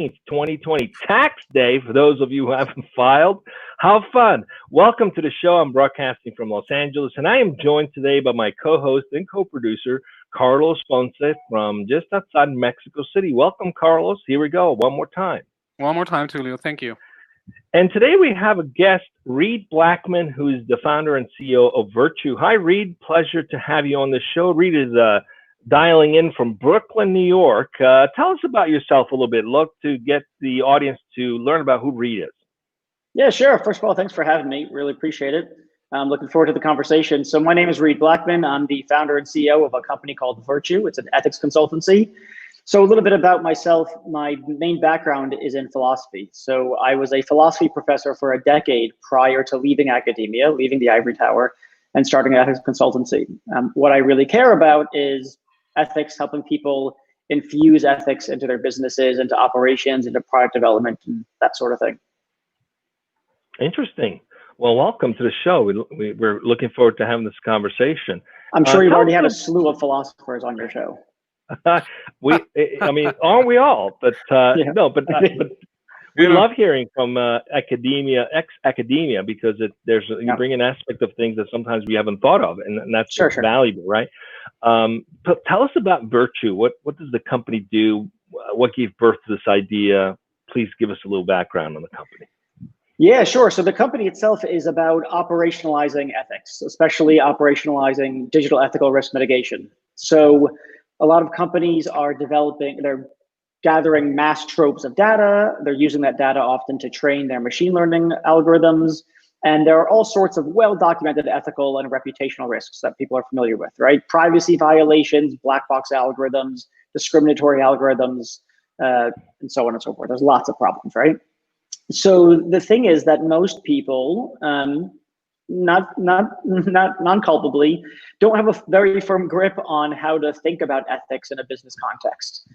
2020, tax day for those of you who haven't filed. How fun. Welcome to the show. I'm broadcasting from Los Angeles, and I am joined today by my co-host and co-producer, Carlos Ponce from just outside Mexico City. Welcome, Carlos. Here we go. One more time. One more time, Tulio. Thank you. And today we have a guest, Reid Blackman, who is the founder and CEO of Virtue. Hi, Reid. Pleasure to have you on the show. Reid is dialing in from Brooklyn, New York. Tell us about yourself a little bit. Look to get the audience to learn about who Reid is. Yeah, sure. First of all, thanks for having me. Really appreciate it. I'm looking forward to the conversation. So my name is Reid Blackman. I'm the founder and CEO of a company called Virtue. It's an ethics consultancy. So a little bit about myself. My main background is in philosophy. So I was a philosophy professor for a decade prior to leaving academia, leaving the ivory tower, and starting an ethics consultancy. What I really care about is ethics, helping people infuse ethics into their businesses, into operations, into product development, and that sort of thing. Interesting. Well, welcome to the show. We're looking forward to having this conveation. I'm sure you've already had a slew of philosophers on your show. I mean, aren't we all? But Yeah. no, but we love hearing from academia, ex-academia, because you bring an aspect of things that sometimes we haven't thought of, and that's Sure. valuable, right? But tell us about Virtue. What does the company do? What gave birth to this idea? Please give us a little background on the company. Yeah, sure. So the company itself is about operationalizing ethics, especially operationalizing digital ethical risk mitigation. So a lot of companies are they're gathering mass troves of data. They're using that data often to train their machine learning algorithms. And there are all sorts of well-documented ethical and reputational risks that people are familiar with, right? Privacy violations, black box algorithms, discriminatory algorithms, and so on and so forth. There's lots of problems, right? So the thing is that most people, not non-culpably, don't have a very firm grip on how to think about ethics in a business context.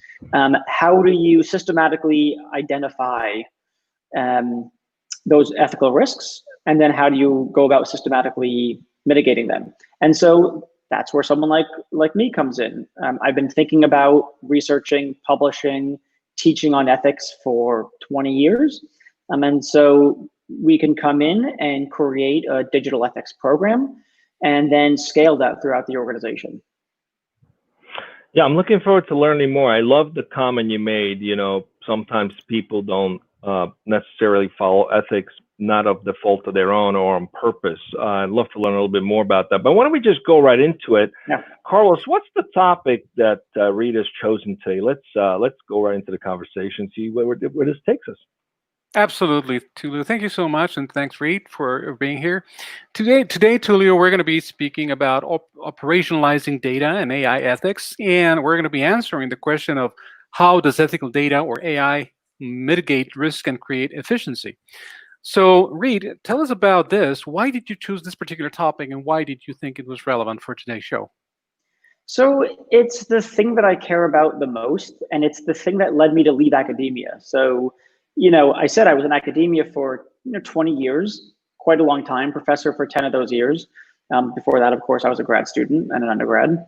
How do you systematically identify those ethical risks? And then how do you go about systematically mitigating them? And so that's where someone like me comes in. I've been thinking about researching, publishing, teaching on ethics for 20 years. And so we can come in and create a digital ethics program and then scale that throughout the organization. Yeah, I'm looking forward to learning more. I love the comment you made. You know, sometimes people don't necessarily follow ethics, not of the fault of their own or on purpose. I'd love to learn a little bit more about that. But why don't we just go right into it? Yeah. Carlos, what's the topic that Reid has chosen today? Let's go right into the conversation, see where this takes us. Absolutely, Tulio. Thank you so much, and thanks, Reid, for being here. Today, Tulio, we're going to be speaking about operationalizing data and AI ethics, and we're going to be answering the question of how does ethical data or AI mitigate risk and create efficiency. So, Reid, tell us about this. Why did you choose this particular topic, and why did you think it was relevant for today's show? So it's the thing that I care about the most, and it's the thing that led me to leave academia. So, I said I was in academia for 20 years, quite a long time, professor for 10 of those years. Before that, of course, I was a grad student and an undergrad.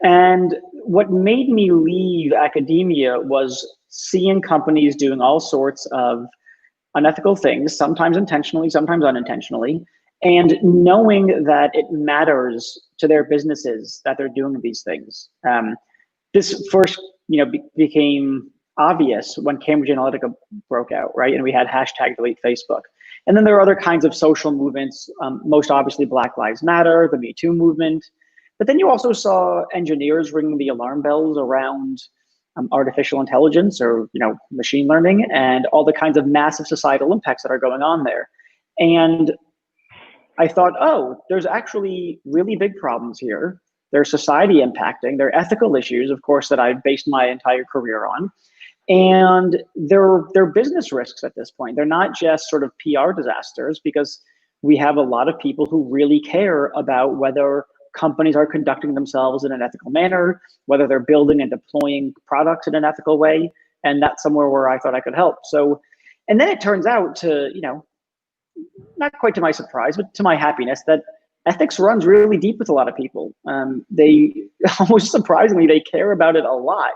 And what made me leave academia was seeing companies doing all sorts of unethical things, sometimes intentionally, sometimes unintentionally, and knowing that it matters to their businesses that they're doing these things. This first, became obvious when Cambridge Analytica broke out, right? And we had #DeleteFacebook. And then there are other kinds of social movements, most obviously Black Lives Matter, the Me Too movement. But then you also saw engineers ringing the alarm bells around artificial intelligence or machine learning and all the kinds of massive societal impacts that are going on there. And I thought, oh, there's actually really big problems here. There's society impacting, there are ethical issues, of course, that I've based my entire career on. And they're business risks at this point. They're not just sort of PR disasters, because we have a lot of people who really care about whether companies are conducting themselves in an ethical manner, whether they're building and deploying products in an ethical way. And that's somewhere where I thought I could help. So, and then it turns out to, not quite to my surprise, but to my happiness, that ethics runs really deep with a lot of people. They almost surprisingly, they care about it a lot.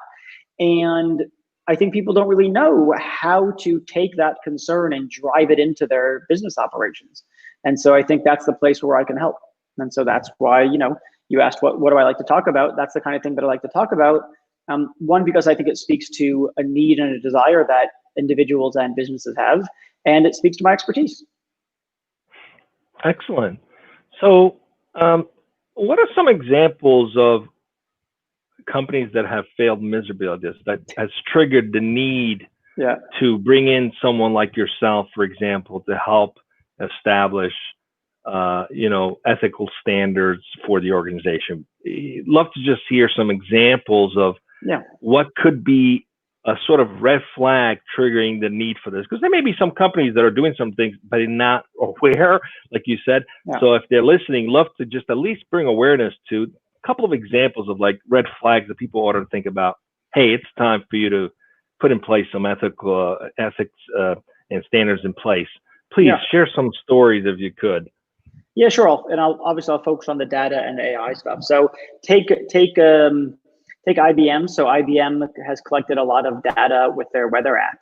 And I think people don't really know how to take that concern and drive it into their business operations. And so I think that's the place where I can help. And so that's why, you asked what do I like to talk about? That's the kind of thing that I like to talk about. One, because I think it speaks to a need and a desire that individuals and businesses have, and it speaks to my expertise. Excellent. So, what are some examples of companies that have failed miserably at this, that has triggered the need to bring in someone like yourself, for example, to help establish, ethical standards for the organization? Love to just hear some examples of what could be a sort of red flag triggering the need for this, because there may be some companies that are doing some things but they're not aware, like you said. So if they're listening, love to just at least bring awareness to a couple of examples of like red flags that people ought to think about. Hey, it's time for you to put in place some ethics and standards in place. Please share some stories if you could. Yeah, sure. I'll focus on the data and the AI stuff. So take IBM. So IBM has collected a lot of data with their weather app,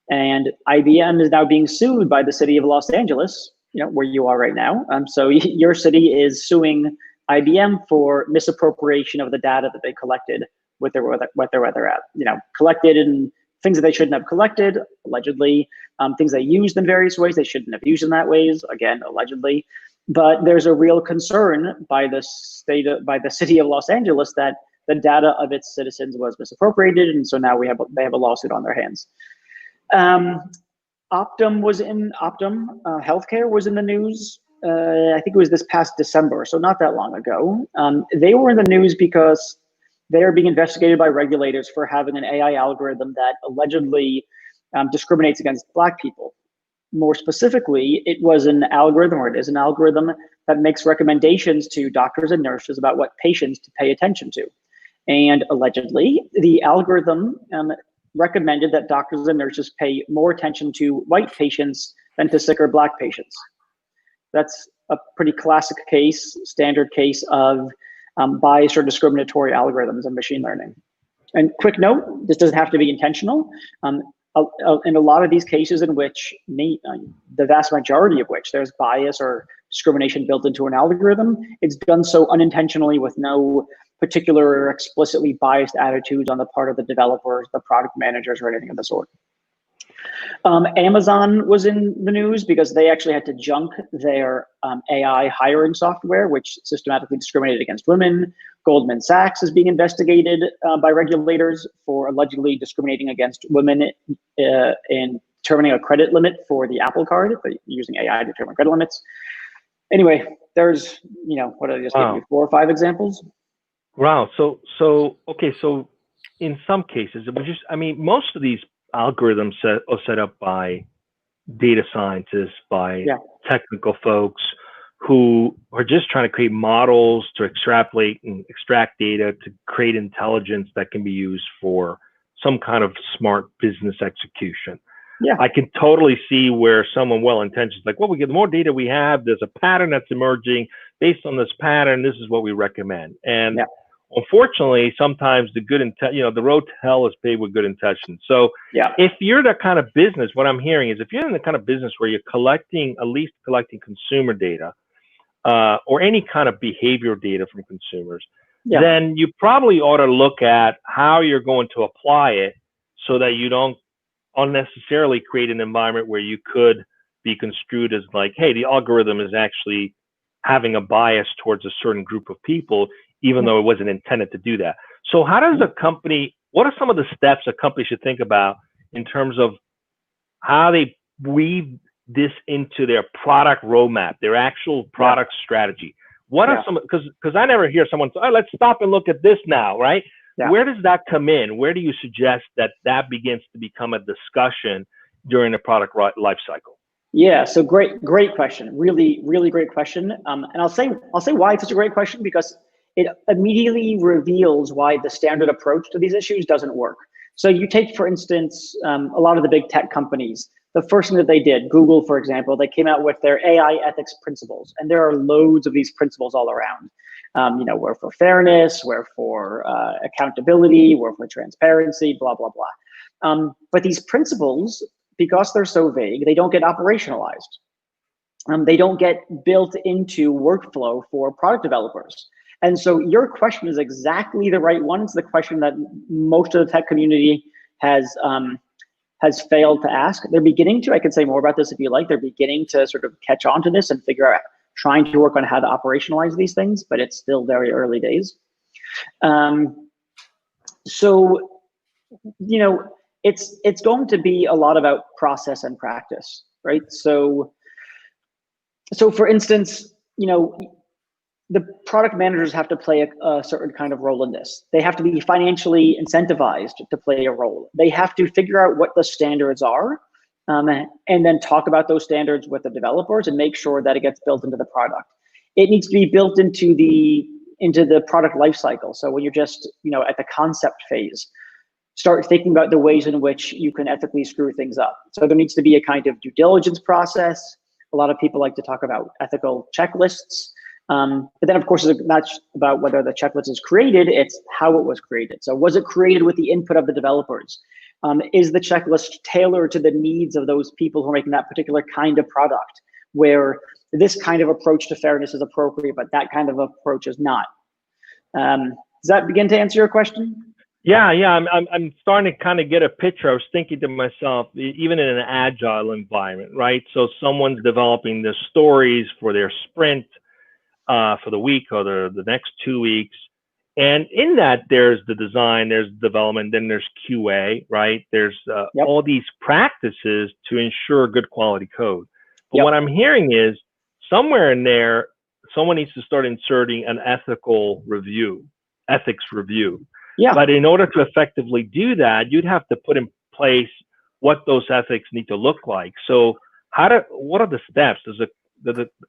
and IBM is now being sued by the city of Los Angeles, where you are right now. So your city is suing IBM for misappropriation of the data that they collected with their weather app. Collected in things that they shouldn't have collected, allegedly. Things they used in various ways they shouldn't have used in that ways, again, allegedly. But there's a real concern by the city of Los Angeles that the data of its citizens was misappropriated, and so now they have a lawsuit on their hands. Optum Healthcare was in the news. I think it was this past December, so not that long ago. They were in the news because they are being investigated by regulators for having an AI algorithm that allegedly discriminates against Black people. More specifically, it is an algorithm that makes recommendations to doctors and nurses about what patients to pay attention to. And allegedly, the algorithm recommended that doctors and nurses pay more attention to white patients than to sicker Black patients. That's a pretty classic standard case of biased or discriminatory algorithms in machine learning. And quick note, this doesn't have to be intentional. In a lot of these cases in which the vast majority of which there's bias or discrimination built into an algorithm, it's done so unintentionally with no particular or explicitly biased attitudes on the part of the developers, the product managers, or anything of the sort. Amazon was in the news because they actually had to junk their AI hiring software, which systematically discriminated against women. Goldman Sachs is being investigated by regulators for allegedly discriminating against women in determining a credit limit for the Apple Card, using AI to determine credit limits. Anyway, there's, what did I just give you, 4 or 5 examples? Wow. So in some cases, most of these algorithms are set up by data scientists, by technical folks who are just trying to create models to extrapolate and extract data to create intelligence that can be used for some kind of smart business execution. I can totally see where someone well-intentioned is like, well, we get the more data we have, there's a pattern that's emerging. Based on this pattern, this is what we recommend. And unfortunately, sometimes the road to hell is paved with good intentions. So if you're that kind of business, what I'm hearing is if you're in the kind of business where you're collecting consumer data or any kind of behavior data from consumers, then you probably ought to look at how you're going to apply it so that you don't unnecessarily create an environment where you could be construed as like, hey, the algorithm is actually having a bias towards a certain group of people, even though it wasn't intended to do that. So what are some of the steps a company should think about in terms of how they weave this into their product roadmap, their actual product strategy? What are some, because I never hear someone say, oh, let's stop and look at this now, right? Where does that come in? Where do you suggest that begins to become a discussion during the product life cycle? Yeah, so great question. Really, really great question. And I'll say why it's such a great question, because it immediately reveals why the standard approach to these issues doesn't work. So you take, for instance, a lot of the big tech companies. The first thing that they did, Google, for example, they came out with their AI ethics principles, and there are loads of these principles all around. We're for fairness, we're for accountability, we're for transparency, blah, blah, blah. But these principles, because they're so vague, they don't get operationalized. They don't get built into workflow for product developers. And so your question is exactly the right one. It's the question that most of the tech community has failed to ask. They're beginning to, I can say more about this if you like, they're beginning to sort of catch on to this and figure out, trying to work on how to operationalize these things, but it's still very early days. So, you know, it's going to be a lot about process and practice, right? So for instance, you know, the product managers have to play a certain kind of role in this. They have to be financially incentivized to play a role. They have to figure out what the standards are, and then talk about those standards with the developers and make sure that it gets built into the product. It needs to be built into the product lifecycle. So when you're just, you know, at the concept phase, start thinking about the ways in which you can ethically screw things up. So there needs to be a kind of due diligence process. A lot of people like to talk about ethical checklists. But then, of course, it's not about whether the checklist is created, it's how it was created. So was it created with the input of the developers? Is the checklist tailored to the needs of those people who are making that particular kind of product, where this kind of approach to fairness is appropriate, but that kind of approach is not? Does that begin to answer your question? Yeah, I'm starting to kind of get a picture. I was thinking to myself, even in an agile environment, right? So someone's developing the stories for their sprint, for the week or the next 2 weeks, and in that there's the design, there's development, then there's QA, right? There's all these practices to ensure good quality code. But what I'm hearing is somewhere in there, someone needs to start inserting an ethics review. Yeah. But in order to effectively do that, you'd have to put in place what those ethics need to look like. So what are the steps?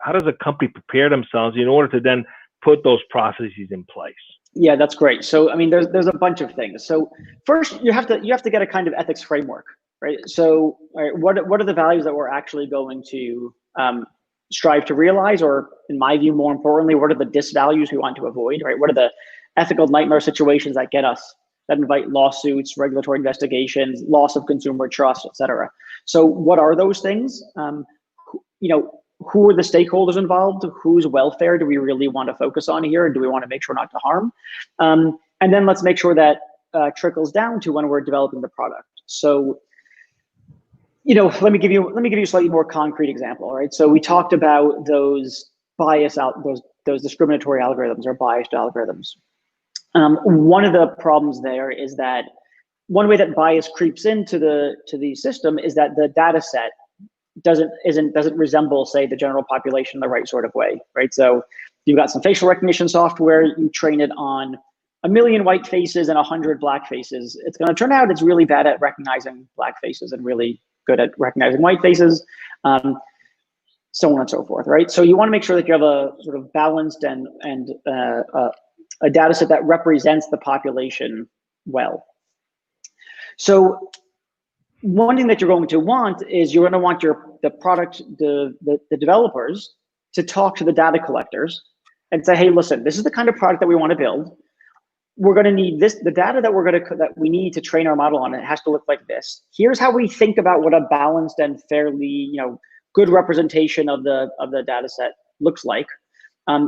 How does a company prepare themselves in order to then put those processes in place? Yeah, that's great. So I mean, there's a bunch of things. So first, you have to get a kind of ethics framework, right? So what are the values that we're actually going to strive to realize, or in my view, more importantly, what are the disvalues we want to avoid, right? What are the ethical nightmare situations that invite lawsuits, regulatory investigations, loss of consumer trust, et cetera? So what are those things? You know, who are the stakeholders involved? Whose welfare do we really want to focus on here? And do we want to make sure not to harm? And then let's make sure that trickles down to when we're developing the product. So, you know, let me give you a slightly more concrete example, right? So we talked about those those discriminatory algorithms or biased algorithms. One of the problems there is that one way that bias creeps into the system is that the data set doesn't resemble, say, the general population in the right sort of way, right? So you've got some facial recognition software, you train it on 1 million white faces and 100 black faces. It's going to turn out it's really bad at recognizing black faces and really good at recognizing white faces, so on and so forth, right? So you want to make sure that you have a sort of balanced and a data set that represents the population well. So one thing that you're going to want is you're going to want the developers to talk to the data collectors and say, hey, listen, this is the kind of product that we want to build. We're going to need the data that we need to train our model on. It has to look like this. Here's how we think about what a balanced and fairly, you know, good representation of the data set looks like.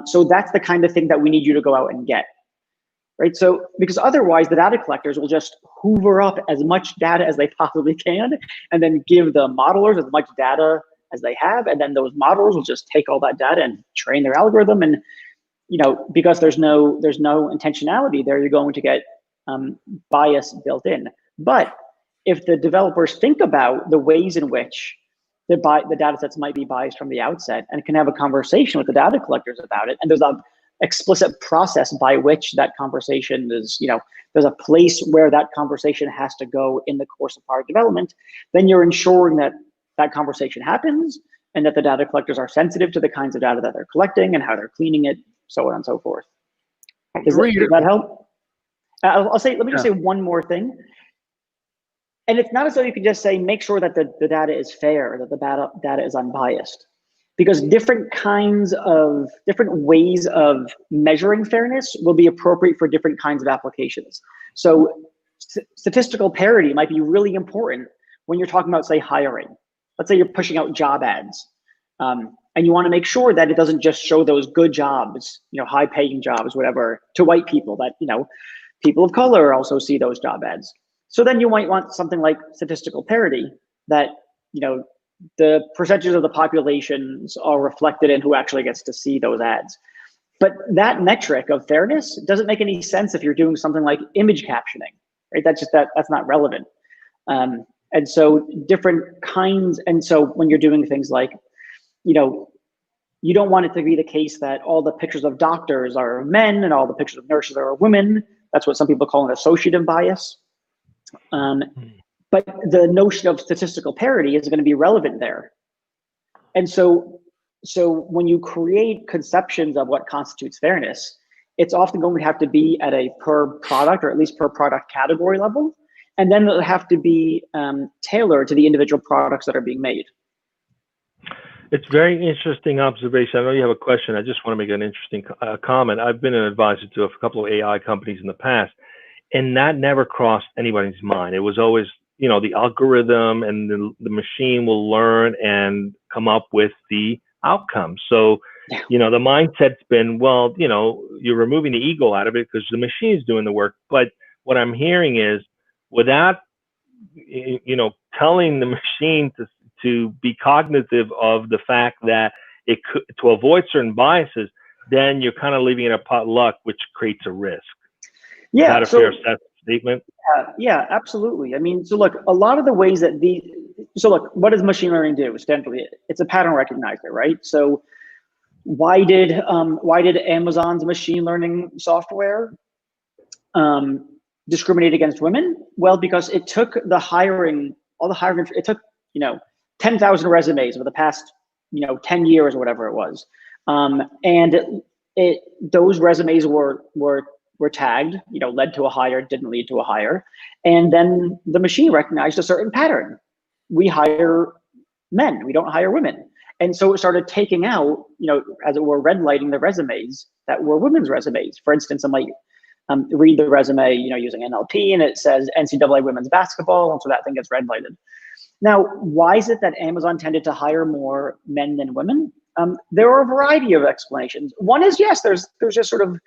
So that's the kind of thing that we need you to go out and get, right? So because otherwise the data collectors will just hoover up as much data as they possibly can and then give the modelers as much data as they have, and then those modelers will just take all that data and train their algorithm. And you know, because there's no intentionality there, you're going to get bias built in. But if the developers think about the ways in which the data sets might be biased from the outset and can have a conversation with the data collectors about it, and there's a explicit process by which that conversation is, you know, there's a place where that conversation has to go in the course of product development, then you're ensuring that that conversation happens and that the data collectors are sensitive to the kinds of data that they're collecting and how they're cleaning it, so on and so forth. Does that help? Let me just say one more thing. And it's not as though you can just say, make sure that the data is fair, that the data is unbiased, because different ways of measuring fairness will be appropriate for different kinds of applications. So statistical parity might be really important when you're talking about, say, hiring. Let's say you're pushing out job ads, and you want to make sure that it doesn't just show those good jobs, high-paying jobs, whatever, to white people, that people of color also see those job ads. So then you might want something like statistical parity, that the percentages of the populations are reflected in who actually gets to see those ads. But that metric of fairness doesn't make any sense if you're doing something like image captioning, right? That's not relevant. And so different kinds, and so when you're doing things like, you don't want it to be the case that all the pictures of doctors are men and all the pictures of nurses are women. That's what some people call an associative bias. But the notion of statistical parity is going to be relevant there. And so when you create conceptions of what constitutes fairness, it's often going to have to be at a per product, or at least per product category level. And then it'll have to be tailored to the individual products that are being made. It's very interesting observation. I know you have a question. I just want to make an interesting comment. I've been an advisor to a couple of AI companies in the past, and that never crossed anybody's mind. It was always, the algorithm and the machine will learn and come up with the outcome. So, the mindset's been, well, you're removing the ego out of it because the machine's doing the work. But what I'm hearing is, without, telling the machine to be cognitive of the fact that it could, to avoid certain biases, then you're kind of leaving it a potluck, which creates a risk. Yeah. Is that a fair statement? Yeah, absolutely. I mean, so look, a lot of the ways that what does machine learning do? Essentially, it's a pattern recognizer, right? So why did Amazon's machine learning software discriminate against women? Well, because it took it took 10,000 resumes over the past 10 years or whatever it was, and those resumes were tagged, led to a hire, didn't lead to a hire, and then the machine recognized a certain pattern. We hire men, we don't hire women. And so it started taking out, as it were, red lighting the resumes that were women's resumes. For instance, I might read the resume, using NLP, and it says NCAA women's basketball, and so that thing gets red lighted. Now, why is it that Amazon tended to hire more men than women? There are a variety of explanations. One is, yes, there's just sort of,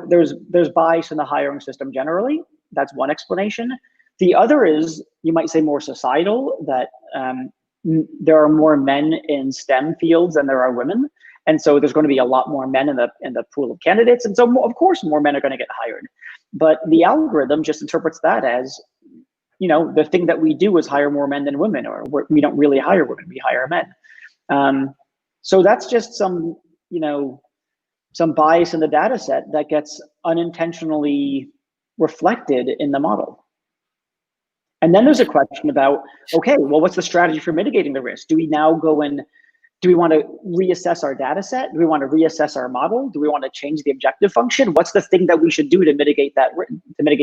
there's bias in the hiring system generally. That's one explanation. The other is, you might say, more societal, that there are more men in STEM fields than there are women. And so there's going to be a lot more men in the pool of candidates. And so, of course, more men are going to get hired. But the algorithm just interprets that as, the thing that we do is hire more men than women, or we don't really hire women, we hire men. So that's just some bias in the data set that gets unintentionally reflected in the model. And then there's a question about, okay, well, what's the strategy for mitigating the risk? Do we now go and do we want to reassess our data set? Do we want to reassess our model? Do we want to change the objective function? What's the thing that we should do to mitigate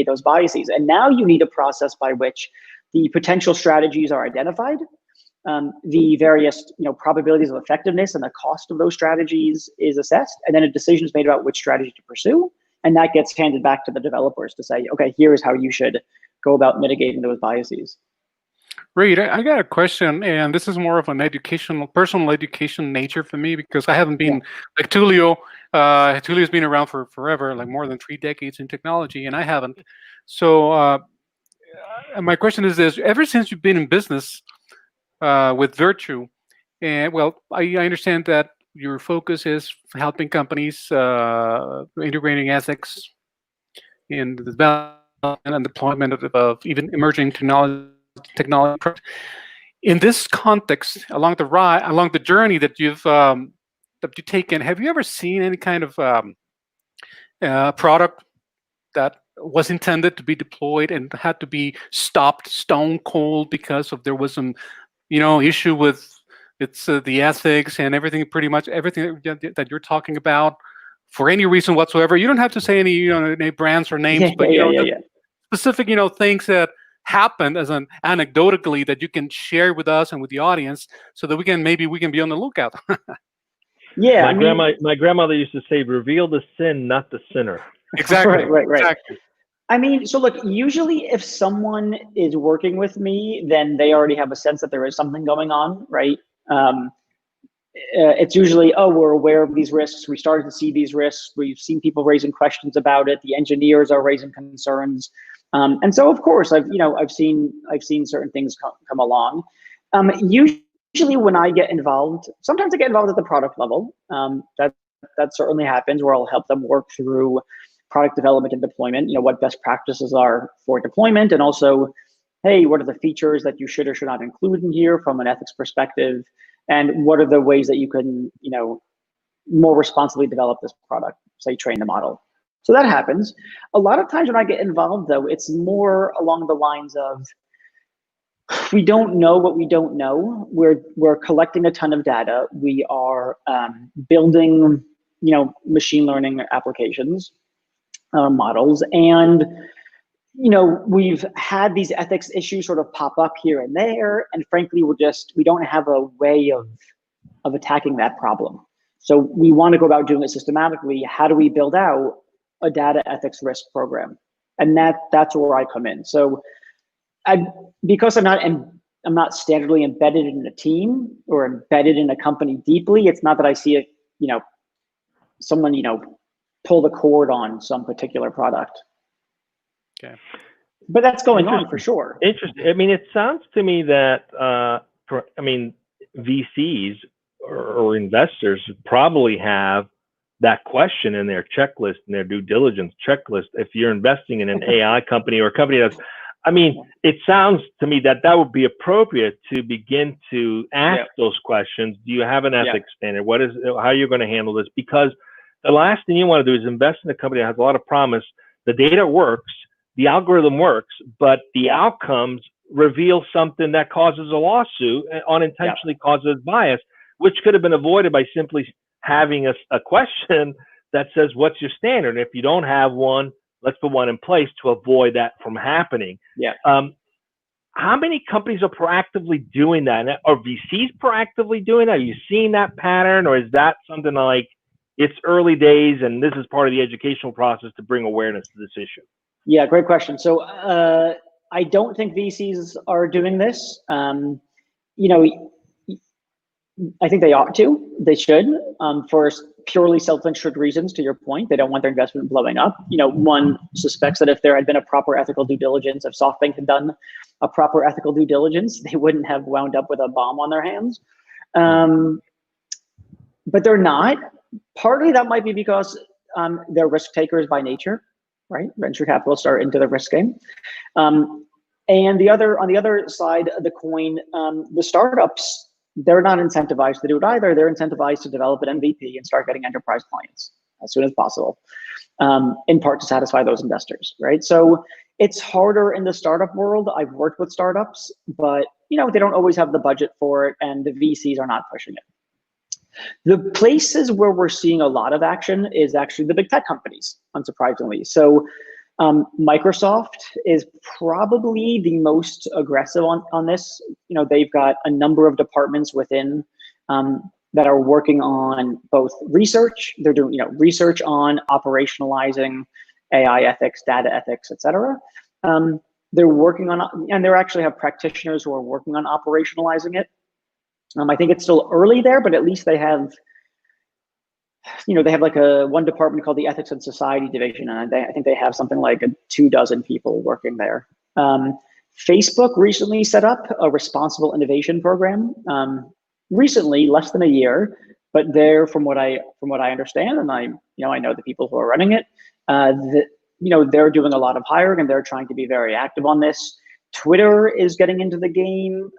those biases? And now you need a process by which the potential strategies are identified, the various probabilities of effectiveness and the cost of those strategies is assessed, and then a decision is made about which strategy to pursue. And that gets handed back to the developers to say, okay, here's how you should go about mitigating those biases. Reid, I got a question, and this is more of an personal education nature for me, because I haven't been like Tulio. Tulio's been around for forever, like more than 3 decades in technology, and I haven't. So my question is this: ever since you've been in business with Virtue, and well, I understand that your focus is helping companies integrating ethics in the development and deployment of even emerging technology. In this context, along the journey that you've taken, have you ever seen any kind of product that was intended to be deployed and had to be stopped stone cold because there was some issue with the ethics and everything, pretty much everything that you're talking about, for any reason whatsoever? You don't have to say any brands or names, but specific things that happened as an anecdotally that you can share with us and with the audience, so that we can be on the lookout. My grandmother used to say, "Reveal the sin, not the sinner." Exactly. Right. Exactly. I mean, so look, usually if someone is working with me, then they already have a sense that there is something going on, right? It's usually, oh, we're aware of these risks. We started to see these risks. We've seen people raising questions about it. The engineers are raising concerns. And so, of course, I've seen certain things come along. Usually when I get involved, sometimes I get involved at the product level. That certainly happens, where I'll help them work through product development and deployment, what best practices are for deployment, and also, hey, what are the features that you should or should not include in here from an ethics perspective, and what are the ways that you can, more responsibly develop this product, say train the model. So that happens. A lot of times when I get involved, though, it's more along the lines of, we don't know what we don't know. We're collecting a ton of data. We are building, machine learning applications, models, and we've had these ethics issues sort of pop up here and there, and frankly, we don't have a way of attacking that problem. So we want to go about doing it systematically. How do we build out a data ethics risk program? And that's where I come in. So because I'm not standardly embedded in a team or embedded in a company deeply, it's not that I see it, someone, pull the cord on some particular product. Okay. But that's going on for sure. Interesting. I mean, it sounds to me that, VCs or investors probably have that question in their checklist, in their due diligence checklist. If you're investing in an AI company or a company that's, it sounds to me that would be appropriate to begin to ask those questions. Do you have an ethics standard? How are you going to handle this? Because the last thing you want to do is invest in a company that has a lot of promise. The data works, the algorithm works, but the outcomes reveal something that causes a lawsuit and unintentionally causes bias, which could have been avoided by simply having a question that says, what's your standard? And if you don't have one, let's put one in place to avoid that from happening. How many companies are proactively doing that? Are VCs proactively doing that? Are you seeing that pattern, or is that something like it's early days and this is part of the educational process to bring awareness to this issue? Yeah, great question. So I don't think VCs are doing this. I think they ought to. They should, for purely self-interested reasons. To your point, they don't want their investment blowing up. One suspects that if there had been a proper ethical due diligence, if SoftBank had done a proper ethical due diligence, they wouldn't have wound up with a bomb on their hands. But they're not. Partly that might be because they're risk takers by nature, right? Venture capitalists are into the risk game. And on the other side of the coin, the startups, they're not incentivized to do it either. They're incentivized to develop an MVP and start getting enterprise clients as soon as possible, in part to satisfy those investors, right? So it's harder in the startup world. I've worked with startups, but they don't always have the budget for it, and the VCs are not pushing it. The places where we're seeing a lot of action is actually the big tech companies, unsurprisingly. So Microsoft is probably the most aggressive on this. They've got a number of departments within that are working on both research. They're doing research on operationalizing AI ethics, data ethics, et cetera. They're working on, and they actually have practitioners who are working on operationalizing it. I think it's still early there, but at least they have, they have like one department called the Ethics and Society Division, and I think they have something like 24 people working there. Facebook recently set up a responsible innovation program. Recently, less than a year, but they're from what I understand, and I know the people who are running it. They're doing a lot of hiring, and they're trying to be very active on this. Twitter is getting into the game.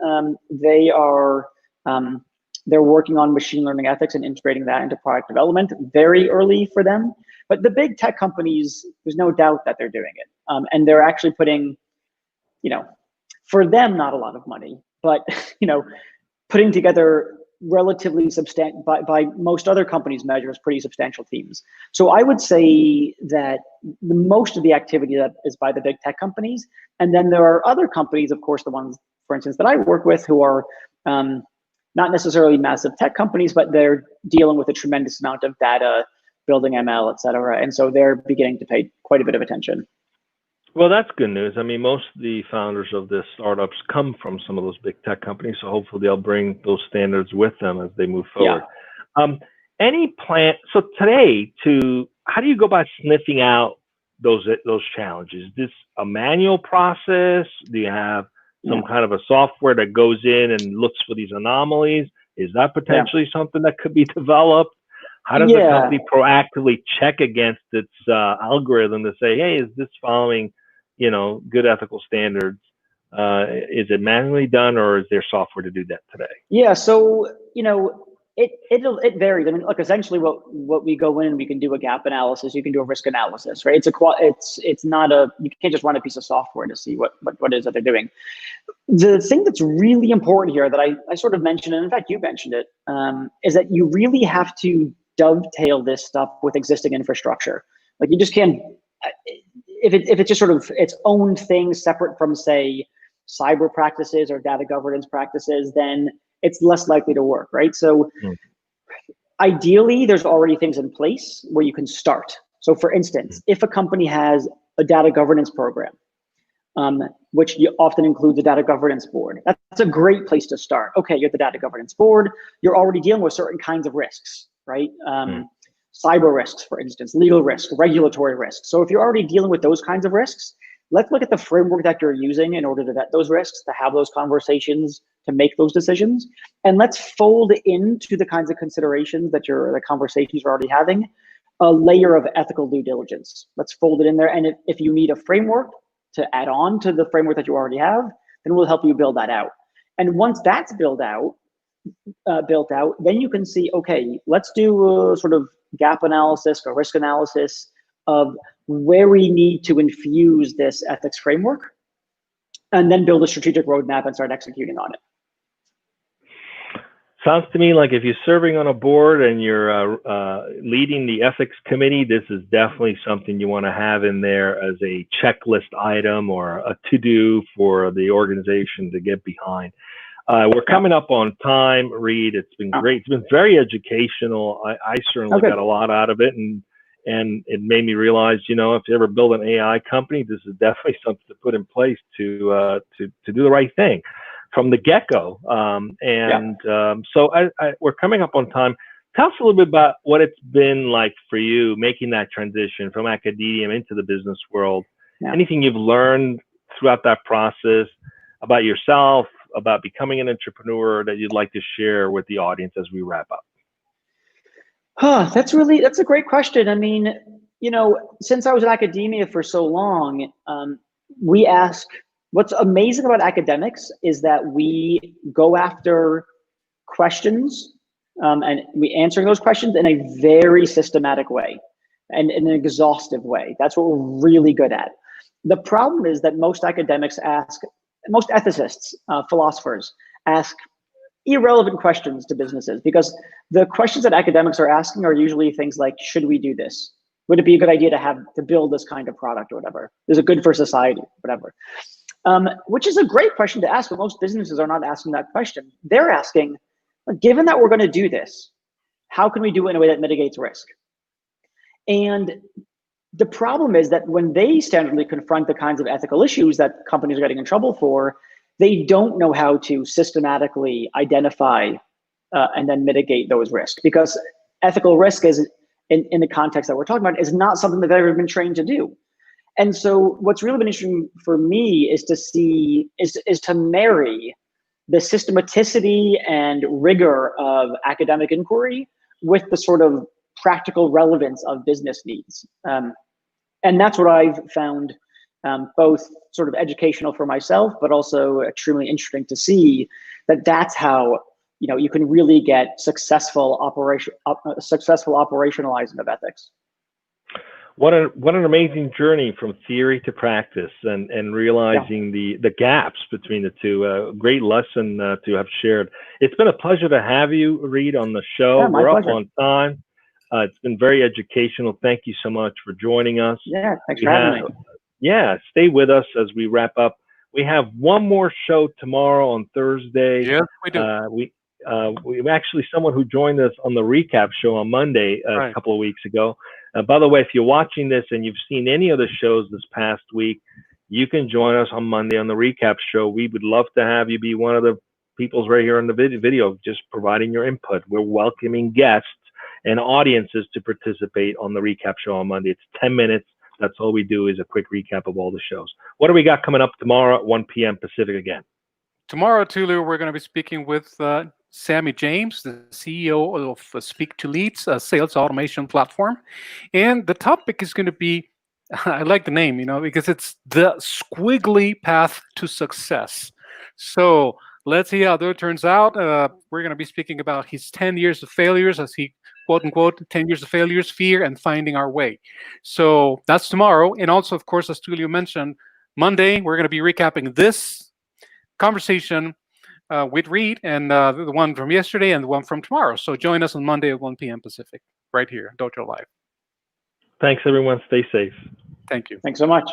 They're working on machine learning ethics and integrating that into product development. Very early for them, but the big tech companies, there's no doubt that they're doing it. And they're actually putting, for them, not a lot of money, but, putting together relatively substantial, by most other companies' measures, pretty substantial teams. So I would say that most of the activity that is by the big tech companies. And then there are other companies, of course, the ones, for instance, that I work with, who are, not necessarily massive tech companies, but they're dealing with a tremendous amount of data, building ML, et cetera. And so they're beginning to pay quite a bit of attention. Well, that's good news. I mean, most of the founders of the startups come from some of those big tech companies, so hopefully they'll bring those standards with them as they move forward. Yeah. Any plan? So today, how do you go about sniffing out those challenges? Is this a manual process? Do you have some kind of a software that goes in and looks for these anomalies? Is that potentially something that could be developed? How does the company proactively check against its algorithm to say, hey, is this following, good ethical standards? Is it manually done, or is there software to do that today? Yeah, so it varies. I mean, look, essentially, what we go in, we can do a gap analysis. You can do a risk analysis, right? It's not you can't just run a piece of software to see what it is that they're doing. The thing that's really important here that I sort of mentioned, and in fact you mentioned it, is that you really have to dovetail this stuff with existing infrastructure. Like you just can't, if it's just sort of its own thing separate from, say, cyber practices or data governance practices, then it's less likely to work, right? So ideally, there's already things in place where you can start. So for instance, if a company has a data governance program, which often includes a data governance board, that's a great place to start. Okay, you're the data governance board, you're already dealing with certain kinds of risks, right? Cyber risks, for instance, legal risks, regulatory risks. So if you're already dealing with those kinds of risks, let's look at the framework that you're using in order to vet those risks, to have those conversations, to make those decisions. And let's fold into the kinds of considerations that the conversations you're already having, a layer of ethical due diligence. Let's fold it in there. And if you need a framework to add on to the framework that you already have, then we'll help you build that out. And once that's built out, then you can see, okay, let's do a sort of gap analysis or risk analysis of where we need to infuse this ethics framework, and then build a strategic roadmap and start executing on it. Sounds to me like if you're serving on a board and you're leading the ethics committee, this is definitely something you want to have in there as a checklist item or a to-do for the organization to get behind. We're coming up on time, Reid. It's been great. It's been very educational. I certainly got a lot out of it, and it made me realize, if you ever build an AI company, this is definitely something to put in place to do the right thing from the get-go. So we're coming up on time. Tell us a little bit about what it's been like for you making that transition from academia into the business world. Anything you've learned throughout that process about yourself, about becoming an entrepreneur that you'd like to share with the audience as we wrap up? That's a great question. I mean, since I was in academia for so long, what's amazing about academics is that we go after questions and we answering those questions in a very systematic way and in an exhaustive way. That's what we're really good at. The problem is that most ethicists, philosophers ask irrelevant questions to businesses, because the questions that academics are asking are usually things like, should we do this? Would it be a good idea to build this kind of product or whatever? Is it good for society, whatever? Which is a great question to ask, but most businesses are not asking that question. They're asking, given that we're going to do this, how can we do it in a way that mitigates risk? And the problem is that when they standardly confront the kinds of ethical issues that companies are getting in trouble for, they don't know how to systematically identify and then mitigate those risks, because ethical risk is, in the context that we're talking about, is not something that they've ever been trained to do. And so what's really been interesting for me is to marry the systematicity and rigor of academic inquiry with the sort of practical relevance of business needs. And that's what I've found both sort of educational for myself, but also extremely interesting to see that's how you can really get successful operationalizing of ethics. What an amazing journey from theory to practice and realizing the gaps between the two. Great lesson to have shared. It's been a pleasure to have you, Reid, on the show. Yeah, We're pleasure. Up on time. It's been very educational. Thank you so much for joining us. Yeah, thanks for having me. Yeah, stay with us as we wrap up. We have one more show tomorrow on Thursday. Yes, we do. We actually, someone who joined us on the recap show on Monday a couple of weeks ago. By the way, if you're watching this and you've seen any of the shows this past week, you can join us on Monday on the recap show. We would love to have you be one of the people's right here on the video, just providing your input. We're welcoming guests and audiences to participate on the recap show on Monday. It's 10 minutes. That's all we do is a quick recap of all the shows. What do we got coming up tomorrow at 1 p.m. Pacific again? Tomorrow, Tulu, we're going to be speaking with Sammy James, the CEO of Speak to Leads, a sales automation platform. And the topic is going to be, I like the name, because it's the squiggly path to success. So let's see how that turns out. We're going to be speaking about his 10 years of failures, as he quote unquote, 10 years of failures, fear, and finding our way. So that's tomorrow. And also, of course, as Tulio mentioned, Monday, we're going to be recapping this conversation with Reid, and the one from yesterday and the one from tomorrow. So join us on Monday at 1 p.m. Pacific, right here, Dojo Live. Thanks, everyone. Stay safe. Thank you. Thanks so much.